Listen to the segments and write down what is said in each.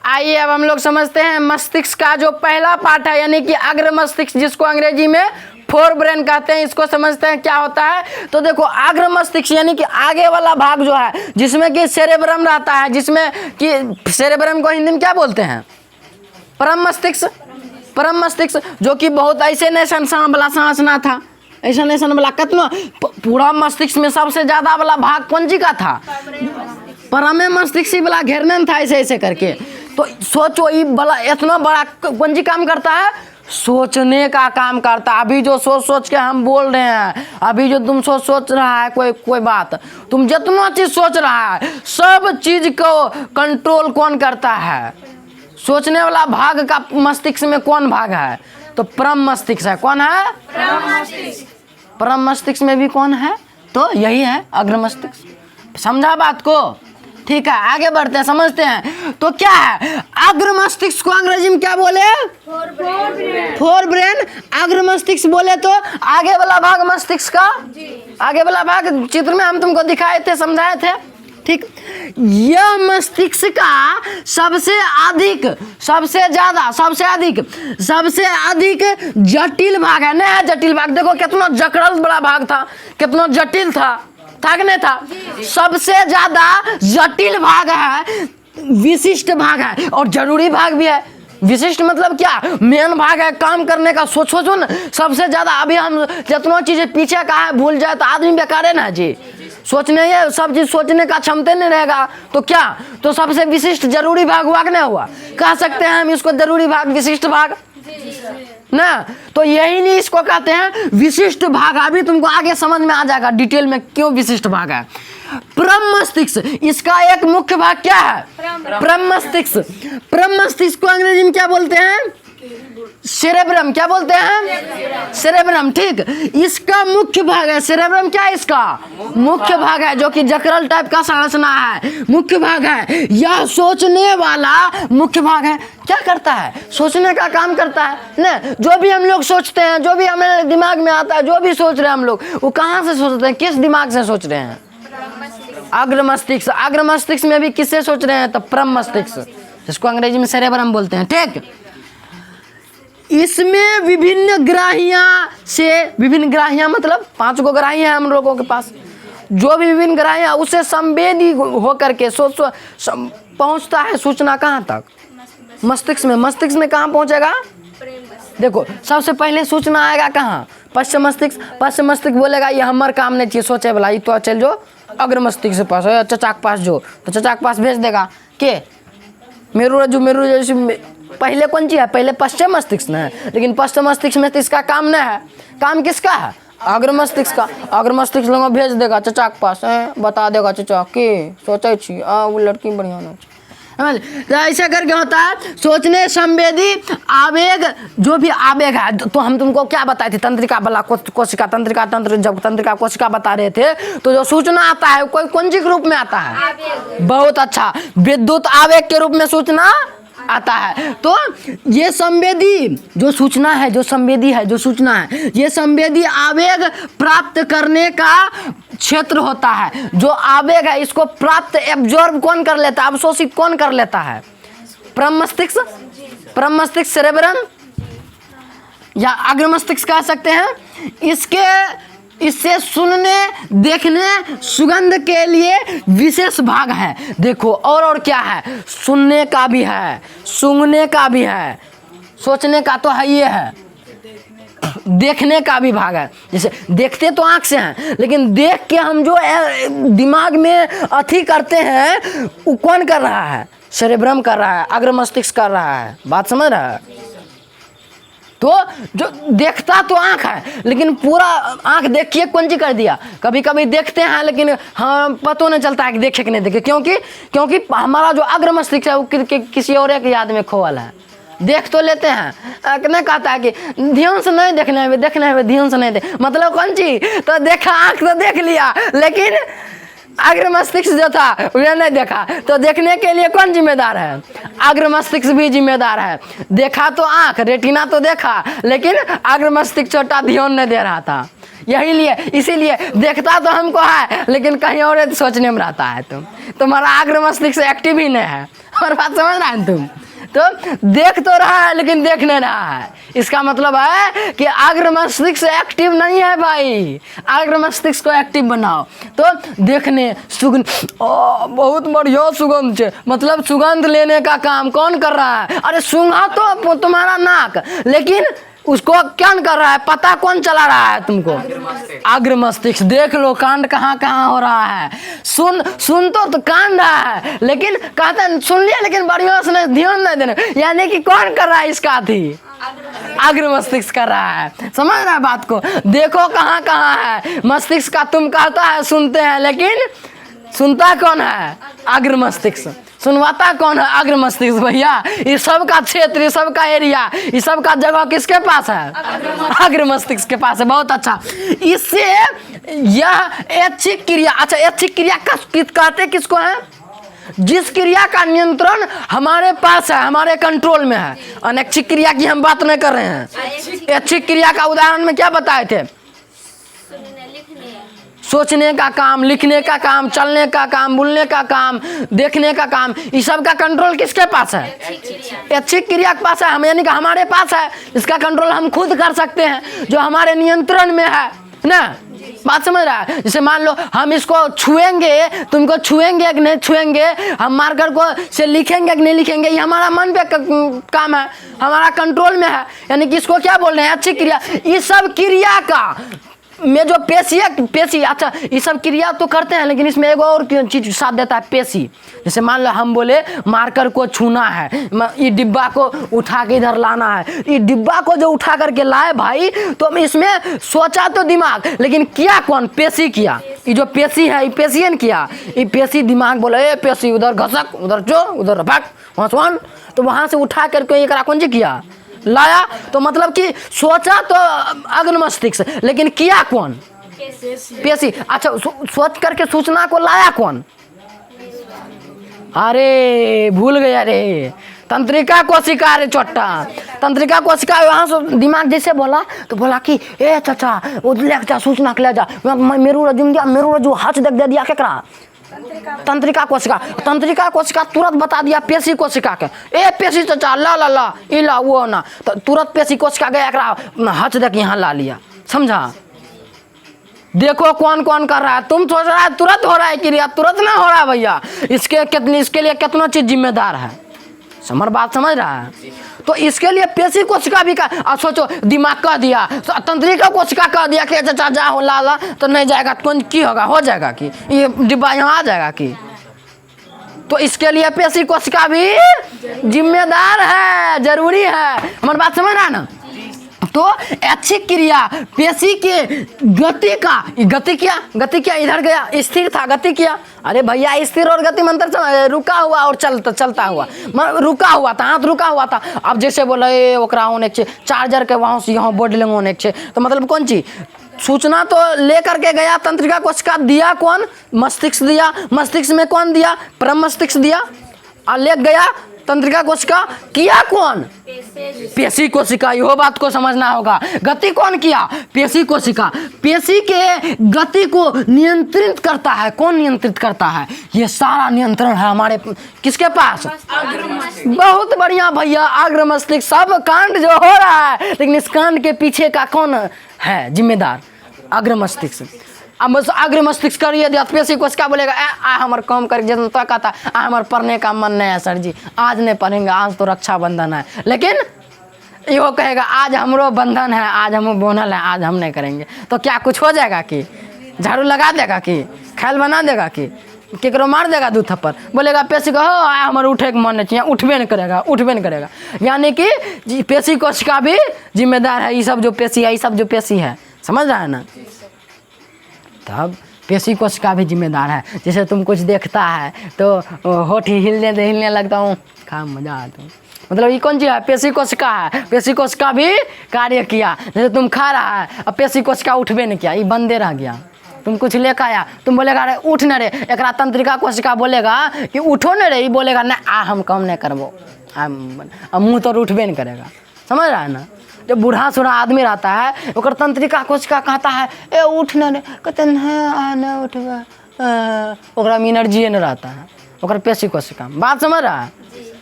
आइए अब हम लोग समझते हैं मस्तिष्क का जो पहला पार्ट है, यानी कि अग्र मस्तिष्क, जिसको अंग्रेजी में फोर ब्रेन कहते हैं। इसको समझते हैं क्या होता है। तो देखो, अग्र मस्तिष्क यानी कि आगे वाला भाग जो है, जिसमें कि सेरेब्रम रहता है, जिसमें कि सेरेब्रम को हिंदी में क्या बोलते हैं? परम मस्तिष्क। परम मस्तिष्क जो कि बहुत ऐसे नेशन वाला संरचना था, ऐसा नेशन वाला कितना पूरा मस्तिष्क में सबसे ज्यादा वाला भाग कौन सी का था? परम मस्तिष्क वाला घेरने था, ऐसे ऐसे करके। तो सोचो, ये बड़ा इतना बड़ा कौन सी काम करता है? सोचने का काम करता है। अभी जो सोच सोच के हम बोल रहे हैं, अभी जो तुम सोच रहा है कोई बात, तुम जितना चीज सोच रहा है, सब चीज को कंट्रोल कौन करता है? सोचने वाला भाग का मस्तिष्क में कौन भाग है? तो परम मस्तिष्क है। कौन है? परम मस्तिष्क में भी कौन है? तो यही है अग्र मस्तिष्क। समझा बात को? ठीक है, आगे बढ़ते हैं, समझते हैं। तो क्या है अग्र मस्तिष्क को अंग्रेजी में क्या बोले? Fore brain. अग्र मस्तिष्क बोले तो आगे वाला भाग मस्तिष्क का, आगे वाला भाग चित्र में हम तुमको दिखाए थे, समझाए थे। ठीक, यह मस्तिष्क का सबसे अधिक जटिल भाग है। नहीं है जटिल भाग, देखो कितना जकड़ल बड़ा भाग था, कितना जटिल था कि नहीं था? सबसे ज्यादा जटिल भाग है, विशिष्ट भाग है और जरूरी भाग भी है। विशिष्ट मतलब क्या? मेन भाग है काम करने का। सोचो ना, सबसे ज्यादा अभी हम जितना चीजें पीछे का है भूल जाए तो आदमी बेकार है ना जी। सोचने ये सब चीज सोचने का क्षमता नहीं रहेगा तो क्या? तो सबसे विशिष्ट जरूरी भाग हुआ कि नहीं हुआ? कह सकते हैं हम इसको जरूरी भाग, विशिष्ट भाग ना। तो यही नहीं इसको कहते हैं विशिष्ट भाग। अभी तुमको आगे समझ में आ जाएगा डिटेल में क्यों विशिष्ट भाग है। परम मस्तिष्क, इसका एक मुख्य भाग क्या है? परम मस्तिष्क। परम मस्तिष्क को अंग्रेजी में क्या बोलते हैं? सेरेब्रम। क्या बोलते हैं? सेरेब्रम। ठीक, इसका मुख्य भाग है सेरेब्रम। क्या है इसका? मुख्य भाग है, जो कि जकरल टाइप का संरचना है, मुख्य भाग है। यह सोचने वाला मुख्य भाग है। क्या करता है? सोचने का काम करता है ना। जो भी हम लोग सोचते हैं, जो भी हमारे दिमाग में आता है, जो भी सोच रहे हैं हम लोग, वो कहाँ से सोचते हैं? किस दिमाग से सोच रहे हैं? अग्र मस्तिष्क। अग्र मस्तिष्क में भी किससे सोच रहे हैं? तो परम मस्तिष्क, जिसको अंग्रेजी में सेरेब्रम बोलते हैं। ठीक, इसमें विभिन्न ग्राहियां मतलब 5 गो ग्राहियां हैं हम लोगों के पास। जो भी विभिन्न ग्राहियां उससे संवेदी होकर के पहुंचता है सूचना कहाँ तक? मस्तिष्क में। मस्तिष्क में कहाँ पहुंचेगा? देखो, सबसे पहले सूचना आएगा कहाँ? पश्चिम मस्तिष्क। पश्चिम मस्तिष्क बोलेगा ये हमारे काम नहीं चाहिए सोचे वाला, ये तो चल जो अग्र मस्तिष्क के पास, चचा के पास जो, तो चचा के पास भेज देगा के मेरू रजू पहले कौन चीज है? पहले पश्चिम मस्तिष्क ना है, लेकिन पश्चिम मस्तिष्क में तो इसका काम नहीं है। काम किसका है? अग्र मस्तिष्क का। अग्र मस्तिष्क लोग भेज देगा चचा के पास, बता देगा चचा के सोचे छी वो लड़की बढ़िया ना। तो ऐसा करके होता है सोचने संवेदी आवेग। जो भी आवेग है, तो हम तुमको क्या बताए थे? तंत्रिका वाला कोशिका, तंत्रिका तंत्र, जब तंत्रिका कोशिका बता रहे थे, तो जो सूचना आता है कोई कौन सी के रूप में आता है? बहुत अच्छा, विद्युत आवेग के रूप में सूचना आता है। तो ये संवेदी जो सूचना है, जो संवेदी है, जो सूचना है, ये संवेदी आवेग प्राप्त करने का क्षेत्र होता है। जो आवेग है इसको प्राप्त, एब्जॉर्ब कौन कर लेता है? अवशोषित कौन कर लेता है? परम मस्तिष्क। परम मस्तिष्क सेरेब्रम या अग्र मस्तिष्क कह सकते हैं। इससे सुनने, देखने, सुगंध के लिए विशेष भाग है। देखो, और क्या है? सुनने का भी है, सूंघने का भी है, सोचने का तो है ये है, देखने का भी भाग है। जैसे देखते तो आंख से हैं, लेकिन देख के हम जो दिमाग में अथी करते हैं वो कौन कर रहा है? सेरेब्रम कर रहा है, अग्र मस्तिष्क कर रहा है। बात समझ रहा है? तो जो देखता तो आंख है, लेकिन पूरा आंख देखिए कौन सी कर दिया। कभी कभी देखते हैं लेकिन हाँ पता नहीं चलता है कि देखे कि नहीं देखे, क्योंकि हमारा जो अग्र मस्तिष्क है वो किसी और एक याद में खोवल है। देख तो लेते हैं, नहीं कहता है कि ध्यान से नहीं देखना है, ध्यान से नहीं देख, मतलब कौन सी? तो देखा, आंख तो देख लिया, लेकिन अग्र मस्तिष्क जो था उन्हें नहीं देखा। तो देखने के लिए कौन जिम्मेदार है? अग्र मस्तिष्क भी जिम्मेदार है। देखा तो आंख, रेटिना तो देखा, लेकिन अग्र मस्तिष्क छोटा ध्यान नहीं दे रहा था। यही लिए इसीलिए देखता तो हमको है, लेकिन कहीं और सोचने में रहता है। तुम्हारा अग्र मस्तिष्क एक्टिव ही नहीं है। और बात समझ रहा है तुम? तो देख तो रहा है लेकिन देख नहीं रहा है। इसका मतलब है कि अग्र मस्तिष्क एक्टिव नहीं है भाई। अग्र मस्तिष्क को एक्टिव बनाओ। तो देखने सुगंध, बहुत बढ़िया सुगंध है, मतलब सुगंध लेने का काम कौन कर रहा है? अरे सूंघा तो तुम्हारा नाक, लेकिन उसको क्या कर रहा है? पता कौन चला रहा है तुमको? अग्र मस्तिष्क। देख लो कांड कहाँ कहाँ हो रहा है। सुन तो कांड रहा है, लेकिन कहते हैं सुन लिया लेकिन बढ़िया से ध्यान नहीं देना। यानी कि कौन कर रहा है इसका थी? अग्र मस्तिष्क कर रहा है। समझ रहा है बात को? देखो कहाँ कहाँ है मस्तिष्क का। तुम कहता है सुनते हैं, लेकिन सुनता कौन है? अग्र मस्तिष्क। सुनवाता कौन है? अग्र मस्तिष्क। भैया इस सब का क्षेत्र, इस सब का एरिया, इस सब का जगह किसके पास है? अग्र मस्तिष्क के पास है। बहुत अच्छा। इससे यह ऐच्छिक क्रिया, अच्छा ऐच्छिक क्रिया का कहते किसको है? जिस क्रिया का नियंत्रण हमारे पास है, हमारे कंट्रोल में है। अनैच्छिक क्रिया की हम बात नहीं कर रहे हैं। ऐच्छिक क्रिया का उदाहरण में क्या बताए थे? सोचने का काम, लिखने का काम, चलने का काम, बोलने का काम, देखने का काम, इस सब का कंट्रोल किसके पास है? ऐच्छिक क्रिया के पास है। हम यानी कि हमारे पास है। इसका कंट्रोल हम खुद कर सकते हैं, जो हमारे नियंत्रण में है ना। बात समझ रहा है? जैसे मान लो हम इसको छुएंगे, तुमको छुएंगे कि नहीं छुएंगे, हम मार्कर को से लिखेंगे कि नहीं लिखेंगे, ये हमारा मन पे काम है, हमारा कंट्रोल में है। यानी कि इसको क्या बोल रहे हैं? ऐच्छिक क्रिया। इस सब क्रिया का में जो पेशी है, पेशी, अच्छा ये सब क्रिया तो करते हैं, लेकिन इसमें एक और चीज साथ देता है, पेशी। जैसे मान लो हम बोले मार्कर को छूना है, ये डिब्बा को उठा के इधर लाना है। ये डिब्बा को जो उठा करके लाए भाई, तो इसमें सोचा तो दिमाग, लेकिन किया कौन? पेशी किया। ये जो पेशी है, ये पेशियन किया। ये पेशी दिमाग बोले ए पेशी उधर घसक, उधर जो, उधर भाग, वहाँ सुन, तो वहाँ से उठा करके एक कौन जी किया? लाया। तो मतलब कि सोचा तो अग्र मस्तिष्क, लेकिन किया कौन? पेशी। अच्छा सोच करके सूचना को लाया कौन? अरे भूल गया रे, तंत्रिका कोशिका। रे छोटा तंत्रिका कोशिका। वहाँ से दिमाग जैसे बोला तो बोला कि ए चाचा वो ले जा सूचना के ले जा। मेरू रजुम दिया, मेरू रजू हाथ देख दे दिया केकरा? तंत्रिका कोशिका। तंत्रिका कोशिका तुरंत बता दिया पेशी कोशिका के, ए पेशी चाचा ला ला ला इला वो ना, तो तुरंत पेशी कोशिका गया एकरा हाथ देख यहाँ ला लिया। समझा? देखो कौन कौन कर रहा है। तुम सोच रहा है तुरंत हो रहा है क्रिया, तुरंत ना हो रहा है भैया। इसके लिए कितना चीज जिम्मेदार है। समझ बात समझ रहा है? तो इसके लिए पेशी कोशिका भी का सोचो, दिमाग कह दिया, तंत्रिका कोशिका कह दिया कि चाचा जा हो ला ला, तो नहीं जाएगा कौन की होगा? हो जाएगा कि ये डिब्बा यहाँ आ जाएगा कि? तो इसके लिए पेशी कोशिका भी जिम्मेदार है, जरूरी है। हमारी बात समझ रहा है ना? तो ऐच्छिक क्रिया पेशी के गति का, गति किया इधर गया, स्थिर था गति किया। अरे भैया स्थिर और गति मंत्र रुका हुआ और चलता हुआ, रुका हुआ था, हाथ रुका हुआ था। अब जैसे बोले ओकरा होने के चार्जर के वहाँ से यहाँ बोर्ड होने के, तो मतलब कौन चीज? सूचना तो लेकर के गया, तंत्रिका कोशिका दिया कौन? मस्तिष्क दिया। मस्तिष्क में कौन दिया? परम मस्तिष्क दिया और ले गया तंत्रिका कोशिका। किया कौन? पेशी कोशिका। यह बात को समझना होगा। गति कौन किया? पेशी कोशिका। पेशी के गति को नियंत्रित करता है कौन? नियंत्रित करता है। ये सारा नियंत्रण है हमारे किसके पास? बहुत बढ़िया भैया, अग्र मस्तिष्क। सब कांड जो हो रहा है, लेकिन इस कांड के पीछे का कौन है जिम्मेदार? अग्र मस्तिष्क। अब अग्र मस्तिष्क करिए दिया, पेशी कोशिका बोलेगा हमारे काम कर जितना कहता हमारे पढ़ने का मन नहीं है सर जी, आज नहीं पढ़ेंगे, आज तो रक्षाबंधन है। लेकिन यो कहेगा आज हमरो बंधन है, आज हम बोनल है, आज हम नहीं करेंगे। तो क्या कुछ हो जाएगा कि? झाड़ू लगा देगा कि? ख्याल बना देगा कि? केकरो मार देगा 2 थप्पड़? बोलेगा पेशी को हो हमारे उठे के मन नहीं चाहिए, उठबे नहीं करेगा, उठबे नहीं करेगा। यानी कि पेशी कोशिका भी जिम्मेदार है। ये सब जो पेशी है, ये सब जो पेशी है, समझ रहा है ना? तब पेशी कोशिका भी जिम्मेदार है। जैसे तुम कुछ देखता है तो होठ हिलने लगता हूँ, खा मजा आता हूँ, मतलब ये कौन चीज़ है? पेशी कोशिका है। पेशी कोशिका भी कार्य किया। जैसे तुम खा रहा है, अब पेशी कोशिका उठबे नहीं किया, ये बंदे रह गया। तुम कुछ लेकर आया, तुम बोलेगा अरे उठ न रे, एक तंत्रिका कोशिका बोलेगा कि उठो न रे, ये बोलेगा नहीं हम काम नहीं करबो, मुँह तो उठबे नहीं करेगा। समझ रहा है ना? जो बूढ़ा सूढ़ा आदमी रहता है, ओकर तंत्रिका कोशिका कहता है ए उठ न रे, कहते न उठबा, ओकरा में एनर्जी न रहता है, ओकर पेशी कोशिका। बात समझ रहा है?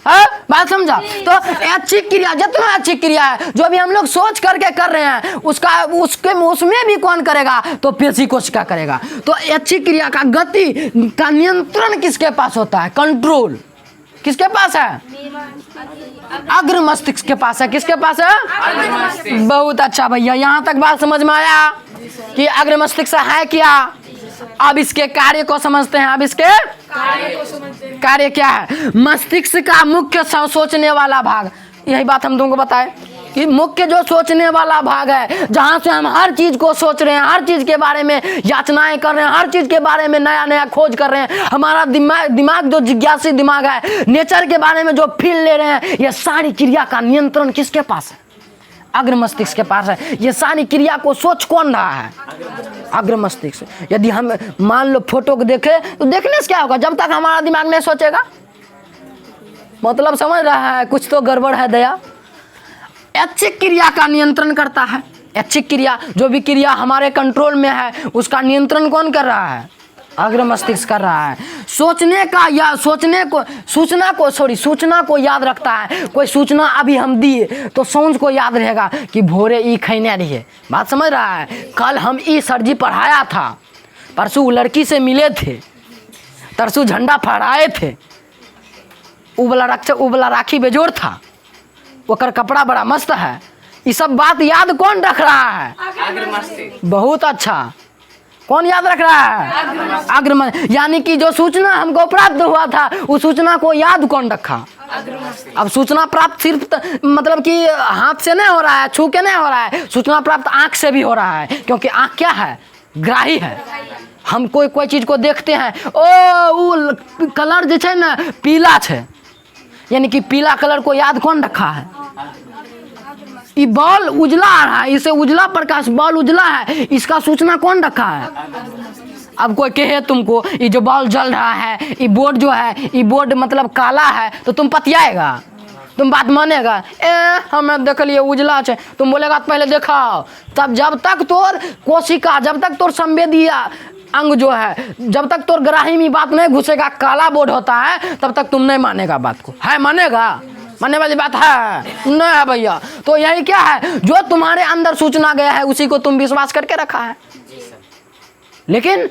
है, बात समझा। तो अच्छी क्रिया, जितना अच्छी क्रिया है जो भी हम लोग सोच करके कर रहे हैं उसमें भी कौन करेगा, तो पेशी कोशिका करेगा। तो अच्छी क्रिया का गति का नियंत्रण किसके पास होता है, कंट्रोल किसके पास है, अग्र मस्तिष्क के पास है। किसके पास है, बहुत अच्छा भैया, यहाँ तक बात समझ में आया कि अग्र मस्तिष्क है क्या। अब इसके कार्य को समझते हैं। अब इसके कार्य क्या है। मस्तिष्क का मुख्य सोचने वाला भाग, यही बात हम तुमको बताए कि मुख्य जो सोचने वाला भाग है, जहां से हम हर चीज को सोच रहे हैं, हर चीज के बारे में याचनाएं कर रहे हैं, हर चीज के बारे में नया नया खोज कर रहे हैं। हमारा दिमाग जो जिज्ञासी दिमाग है, नेचर के बारे में जो फील ले रहे हैं, ये सारी क्रिया का नियंत्रण किसके पास है, अग्र मस्तिष्क के पास है। ये सारी क्रिया को सोच कौन रहा है, अग्र मस्तिष्क। यदि हम मान लो फोटो को देखे तो देखने से क्या होगा, जब तक हमारा दिमाग नहीं सोचेगा, मतलब समझ रहा है, कुछ तो गड़बड़ है दया। ऐच्छिक क्रिया का नियंत्रण करता है। ऐच्छिक क्रिया, जो भी क्रिया हमारे कंट्रोल में है, उसका नियंत्रण कौन कर रहा है, अग्र मस्तिष्क कर रहा है। सोचने का या सूचना को याद रखता है। कोई सूचना अभी हम दिए तो सोच को याद रहेगा कि भोरे ई खैने रहिए, बात समझ रहा है। कल हम ई सर जी पढ़ाया था, परसों लड़की से मिले थे, तरसों झंडा फहराए थे, उबला राखी बेजोड़ था, ओकर कपड़ा बड़ा मस्त है। ये सब बात याद कौन रख रहा है, बहुत अच्छा, कौन याद रख रहा है, अग्र। यानी कि जो सूचना हमको प्राप्त हुआ था, उस सूचना को याद कौन रखा। अब सूचना प्राप्त सिर्फ मतलब कि हाथ से नहीं हो रहा है, छू के नहीं हो रहा है, सूचना प्राप्त आंख से भी हो रहा है, क्योंकि आंख क्या है, ग्राही है। हम कोई चीज को देखते हैं, ओ कलर जो है ना पीला है, यानी कि पीला कलर को याद कौन रखा है, ये बॉल उजला आ रहा है, इसे उजला प्रकाश, बॉल उजला है, इसका सूचना कौन रखा है। अब कोई कहे तुमको ये जो बॉल जल रहा है, ये बोर्ड जो है, ये बोर्ड मतलब काला है, तो तुम पतियाएगा, तुम बात मानेगा। हमें देख लिए उजला है, तुम बोलेगा पहले देखाओ। तब जब तक तोर कोशिका, जब तक तोर संवेदीय अंग जो है, जब तक तोर ग्राही में बात नहीं घुसेगा, काला बोर्ड होता है, तब तक तुम नहीं मानेगा बात को। है, मानेगा, मानने वाली बात है नहीं है भैया। तो यही क्या है, जो तुम्हारे अंदर सूचना गया है उसी को तुम विश्वास करके रखा है, लेकिन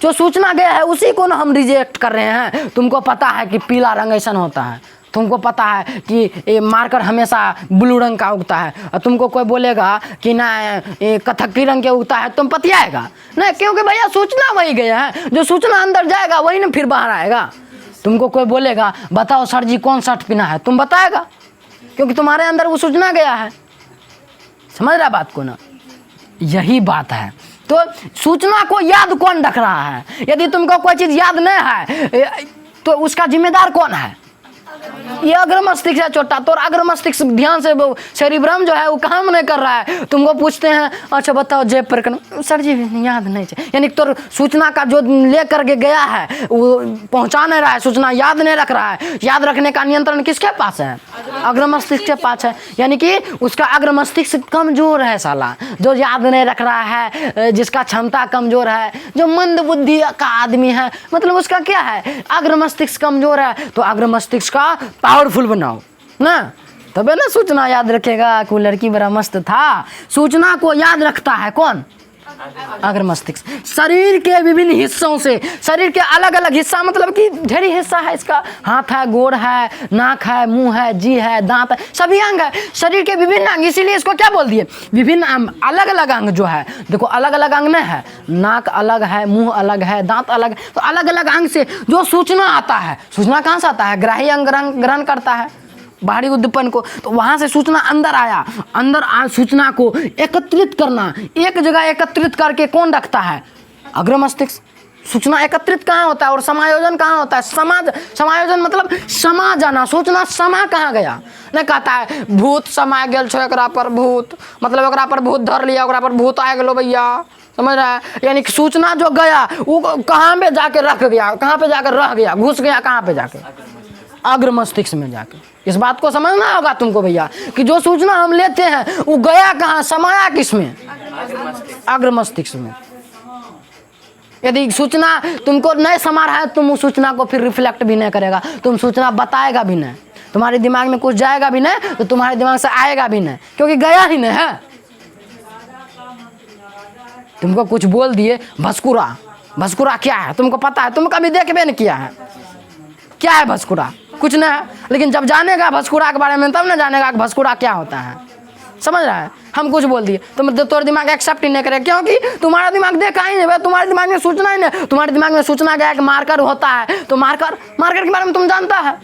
जो सूचना गया है उसी को ना हम रिजेक्ट कर रहे हैं। तुमको पता है कि पीला रंग ऐसा होता है, तुमको पता है कि ये मार्कर हमेशा ब्लू रंग का उगता है, और तुमको कोई बोलेगा कि ना ये कथकी रंग के उगता है, तुम पतियाएगा नहीं, क्योंकि भैया सूचना वही गया है। जो सूचना अंदर जाएगा वही ना फिर बाहर आएगा। तुमको कोई बोलेगा बताओ सर जी कौन शर्ट पहना है, तुम बताएगा, क्योंकि तुम्हारे अंदर वो सूचना गया है। समझ रहा बात को ना, यही बात है। तो सूचना को याद कौन रख रहा है। यदि तुमको कोई चीज याद नहीं है तो उसका जिम्मेदार कौन है, ये अग्र मस्तिष्क है छोटा। तो अग्र मस्तिष्क ध्यान से, सेरिब्रम जो है वो काम नहीं कर रहा है। तुमको पूछते हैं अच्छा बताओ जय प्रकरण, सर जी याद नहीं चाहिए, यानी तो सूचना का जो ले करके गया है वो पहुंचा नहीं रहा है, सूचना याद नहीं रख रहा है। याद रखने का नियंत्रण किसके पास है, अग्र मस्तिष्क के पास है। यानी कि उसका अग्र मस्तिष्क कमजोर है साला, जो याद नहीं रख रहा है, जिसका क्षमता कमजोर है, जो मंद बुद्धि का आदमी है, मतलब उसका क्या है, अग्र मस्तिष्क कमजोर है। तो अग्र मस्तिष्क का पावरफुल बनाओ ना, तबे ना सूचना याद रखेगा कि वो लड़की बड़ा मस्त था। सूचना को याद रखता है कौन, अग्र मस्तिष्क। शरीर के विभिन्न हिस्सों से, शरीर के अलग अलग हिस्सा मतलब कि ढेरी हिस्सा है इसका, हाथ है, गोड़ है, नाक है, मुंह है, जी है, दांत है, सभी अंग है शरीर के विभिन्न अंग। इसीलिए इसको क्या बोल दिए, विभिन्न अंग, अलग अलग अंग जो है। देखो अलग अलग अंग नहीं है, नाक अलग है, मुंह अलग है, दांत अलग है, तो अलग अलग अंग से जो सूचना आता है, सूचना कहाँ से आता है, ग्राही अंग ग्रहण करता है बाहरी उद्दीपन को, तो वहां से सूचना अंदर आया, सूचना को एकत्रित करना, एक जगह एकत्रित करके कौन रखता है, अग्र मस्तिष्क। सूचना एकत्रित कहाँ होता है और समायोजन कहाँ होता है, समायोजन मतलब समा जाना। सूचना समा कहाँ गया, नहीं कहता है भूत समा गेल छो एकरा पर, भूत मतलब एकरा पर भूत धर लिया, एकरा पर भूत आ गलो भैया, समझ रहा है। यानी कि सूचना जो गया वो कहाँ पे जाके रख गया, कहाँ पे जाकर रह गया, घुस गया कहाँ पे जाके, अग्र मस्तिष्क में जाके। इस बात को समझना होगा तुमको भैया कि जो सूचना हम लेते हैं वो गया कहाँ, समाया किसमें, अग्र मस्तिष्क में। यदि सूचना तुमको नहीं समा रहा है, तुम उस सूचना को फिर रिफ्लेक्ट भी नहीं करेगा, तुम सूचना बताएगा भी नहीं, तुम्हारे दिमाग में कुछ जाएगा भी नहीं, तो तुम्हारे दिमाग से आएगा भी नहीं, क्योंकि गया ही नहीं है। तुमको कुछ बोल दिए भस्कुरा, भस्कुरा क्या है तुमको पता है, तुम कभी देखबे नहीं किया है, क्या है भस्कुरा, कुछ नहीं है। लेकिन जब जानेगा भस्कुरा के बारे में तब ना जानेगा कि भस्कुरा क्या होता है। समझ रहा है, हम कुछ बोल दिए तो तोर दिमाग एक्सेप्ट ही नहीं करेगा, क्योंकि तुम्हारा दिमाग देखा ही नहीं, तुम्हारे दिमाग में सूचना ही नहीं, तुम्हारे दिमाग में सूचना गया कि मार्कर होता है, तो मार्कर के बारे में तुम जानता है,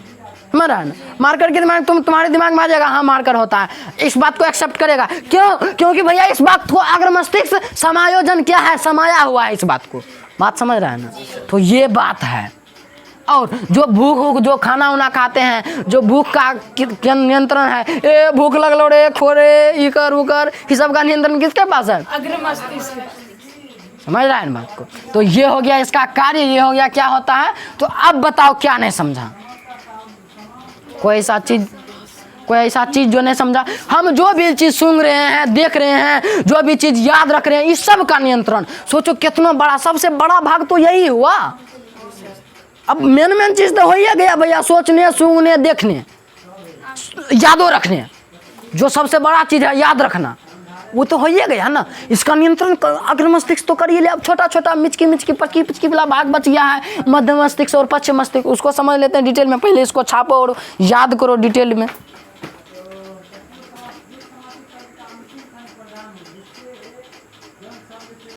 समझ रहा है ना, मार्कर के दिमाग तुम्हारे दिमाग में आ जाएगा, हाँ मार्कर होता है, इस बात को एक्सेप्ट करेगा। क्यों? क्योंकि भैया इस बात को अगर मस्तिष्क समायोजन क्या है, समाया हुआ है इस बात को, बात समझ रहा है ना, तो ये बात है। और जो भूख, जो खाना वाना खाते हैं, जो भूख का नियंत्रण है, ए भूख लगलो रे खोरे इकर उकर, ये सब का नियंत्रण किसके पास है? अग्र मस्तिष्क। समझ रहा है इन बात को। तो ये हो गया इसका कार्य, ये हो गया क्या होता है। तो अब बताओ क्या नहीं समझा, कोई ऐसा चीज जो नहीं समझा। हम जो भी चीज सुन रहे हैं, देख रहे हैं, जो भी चीज याद रख रहे हैं, इस सब का नियंत्रण सोचो कितना बड़ा, सबसे बड़ा भाग तो यही हुआ। अब मेन चीज तो हो ही गया भैया, सोचने, सूंघने, देखने, यादो रखने, जो सबसे बड़ा चीज है याद रखना, वो तो हो ही गया ना। इसका नियंत्रण अग्र मस्तिष्क तो कर ही ले। अब छोटा छोटा मिचकी पचकी वाला भाग बच गया है, मध्य मस्तिष्क और पश्चिम मस्तिष्क, उसको समझ लेते हैं डिटेल में। पहले इसको छापो और याद करो डिटेल में।